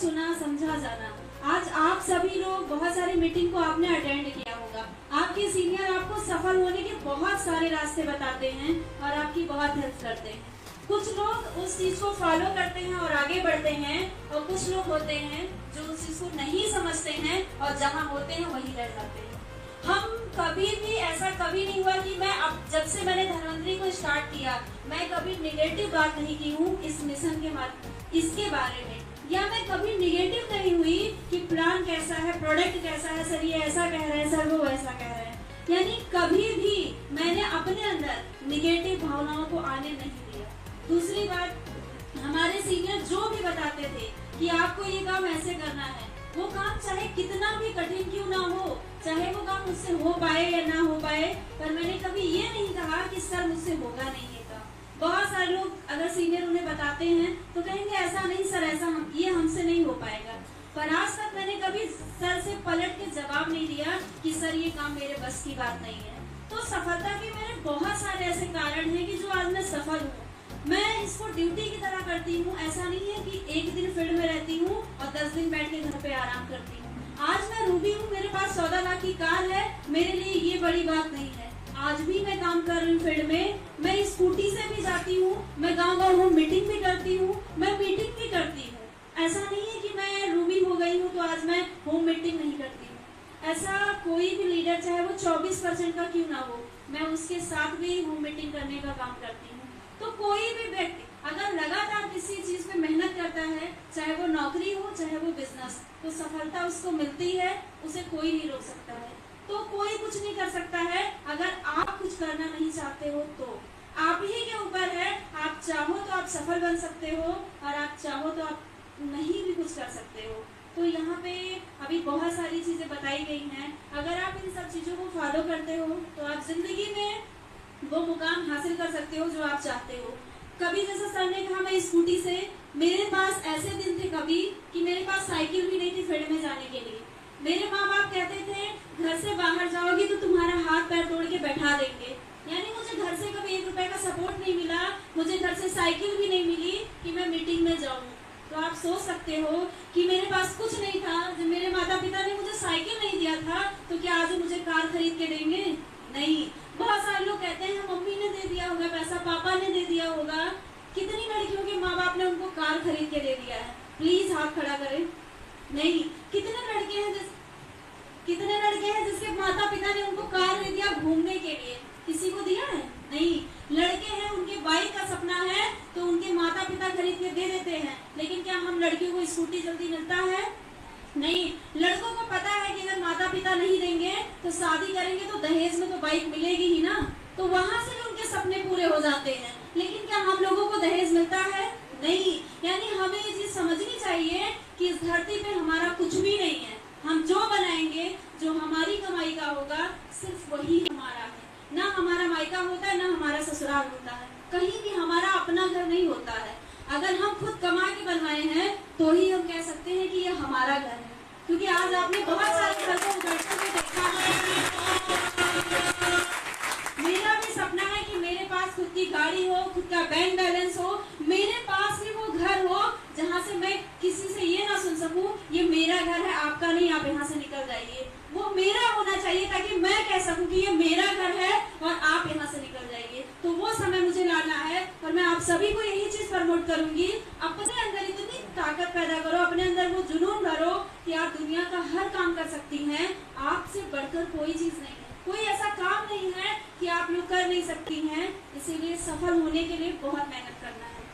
सुना समझा जाना। आज आप सभी लोग बहुत सारी मीटिंग को आपने अटेंड किया होगा। आपके सीनियर आपको सफल होने के बहुत सारे रास्ते बताते हैं और आपकी बहुत हेल्प करते हैं। कुछ लोग उस चीज को फॉलो करते हैं और आगे बढ़ते हैं, और कुछ लोग होते हैं जो उस चीज को नहीं समझते हैं और जहाँ होते हैं वहीं रह जाते हैं। हम कभी भी ऐसा कभी नहीं हुआ कि मैं अब जब से मैंने धनवंतरी को स्टार्ट किया मैं कभी निगेटिव बात नहीं की हूँ इस मिशन के इसके बारे में, या मैं कभी निगेटिव नहीं हुई कि प्लान कैसा है, प्रोडक्ट कैसा है, सर ये ऐसा कह रहे हैं, सर वो वैसा कह रहे हैं। यानी कभी भी मैंने अपने अंदर निगेटिव भावनाओं को आने नहीं दिया। दूसरी बात, हमारे सीनियर जो भी बताते थे कि आपको ये काम ऐसे करना है, वो काम चाहे कितना भी कठिन क्यों ना हो, चाहे वो काम मुझसे हो पाए या ना हो पाए, पर मैंने कभी ये नहीं कहा कि सर मुझसे होगा नहीं ये काम। बहुत सारे लोग अगर सीनियर उन्हें बताते हैं तो कहेंगे ऐसा नहीं सर, ऐसा ये हमसे नहीं हो पाएगा। पर आज तक मैंने कभी सर से पलट के जवाब नहीं दिया कि सर ये काम मेरे बस की बात नहीं है। तो सफलता के मेरे बहुत सारे ऐसे कारण हैं कि जो आज मैं सफल हूँ। मैं इसको ड्यूटी की तरह करती हूँ। ऐसा नहीं है कि एक दिन फील्ड में रहती हूँ और 10 दिन बैठ के घर पे आराम करती हूँ। आज मैं रूबी हूँ, मेरे पास 14 लाख की कार है, मेरे लिए ये बड़ी बात नहीं है। आज भी मैं काम कर रही हूँ फील्ड में, मैं स्कूटी से भी जाती हूँ, मैं गाँव होम मीटिंग भी करती हूँ, मैं मीटिंग भी करती हूँ। ऐसा नहीं है कि मैं रूबी हो गई हूँ तो आज मैं होम मीटिंग नहीं करती हूँ। ऐसा कोई भी लीडर चाहे वो 24% का क्यों ना हो, मैं उसके साथ भी होम मीटिंग करने का काम करती हूँ। तो कोई भी व्यक्ति अगर लगातार किसी चीज पे मेहनत करता है, चाहे वो नौकरी हो चाहे वो बिजनेस, तो सफलता उसको मिलती है, उसे कोई नहीं रोक सकता है। तो कोई कुछ नहीं कर सकता है। अगर आप कुछ करना नहीं चाहते हो तो आप ही के ऊपर है। आप चाहो तो आप सफल बन सकते हो और आप चाहो तो आप नहीं भी कुछ कर सकते हो। तो यहाँ पे अभी बहुत सारी चीजें बताई गई हैं। अगर आप इन सब चीजों को फॉलो करते हो तो आप जिंदगी में वो मुकाम हासिल कर सकते हो जो आप चाहते हो। कभी जैसा सर ने कहा, मैं स्कूटी से, मेरे पास ऐसे दिन थे कभी कि मेरे पास साइकिल भी नहीं थी फील्ड में जाने के लिए। मेरे माँ बाप कहते थे घर से बाहर जाओगी तो तुम्हारा हाथ पैर तोड़ के बैठा देंगे। यानी मुझे घर से कभी 1 रुपए का सपोर्ट नहीं मिला, मुझे घर से साइकिल भी नहीं मिली कि मैं मीटिंग में जाऊँ। तो आप सोच सकते हो कि मेरे पास कुछ नहीं था, जब मेरे माता पिता ने मुझे साइकिल नहीं दिया था तो क्या आज मुझे कार खरीद के देंगे? नहीं। बहुत सारे लोग कहते हैं मम्मी ने दे दिया होगा पैसा, पापा ने दे दिया होगा। कितनी लड़कियों के माँ बाप ने उनको कार खरीद के दे दिया है? प्लीज हाथ खड़ा करें। नहीं। कितने लड़के हैं जिसके माता पिता ने उनको कार दे दिया घूमने के लिए? किसी को दिया है? नहीं। लड़के हैं उनके बाइक का सपना है तो उनके माता पिता खरीद के दे देते हैं, लेकिन क्या हम लड़कियों को स्कूटी जल्दी मिलता है? नहीं। लड़कों को पता है कि अगर माता पिता नहीं देंगे तो शादी करेंगे तो दहेज में तो बाइक मिलेगी ही ना, तो वहां से भी उनके सपने पूरे हो जाते हैं। लेकिन क्या हम लोगों को दहेज मिलता है? नहीं। यानी हमें ये चीज समझनी चाहिए कि इस धरती पे हमारा कुछ भी नहीं है। हम जो बनाएंगे, जो हमारी कमाई का होगा, सिर्फ वही हमारा है। ना हमारा मायका होता है, ना हमारा ससुराल होता है, कहीं भी हमारा अपना घर नहीं होता है। अगर हम खुद कमा के बनवाए हैं तो ही हम कह सकते हैं कि ये हमारा घर है। क्योंकि आज आपने बहुत सारे घर को उजड़ते हुए देखा है। मेरा भी सपना है कि मेरे पास खुद की गाड़ी हो, खुद का बैंक बैलेंस हो, मेरे पास ही वो घर हो जहाँ से मैं किसी से ये ना सुन सकूं ये मेरा घर है, आपका नहीं, आप यहाँ से निकल जाइए। वो मेरा होना चाहिए ताकि मैं कह सकूं कि ये मेरा घर है और आप यहाँ से निकल जाइए। तो वो समय मुझे लाना है और मैं आप सभी को यही चीज प्रमोट करूंगी। अपने अंदर इतनी ताकत पैदा करो, अपने अंदर वो जुनून भरो कि आप दुनिया का हर काम कर सकती हैं। आपसे बढ़कर कोई चीज नहीं है, कोई ऐसा काम नहीं है कि आप लोग कर नहीं सकती हैं। इसीलिए सफल होने के लिए बहुत मेहनत करना है।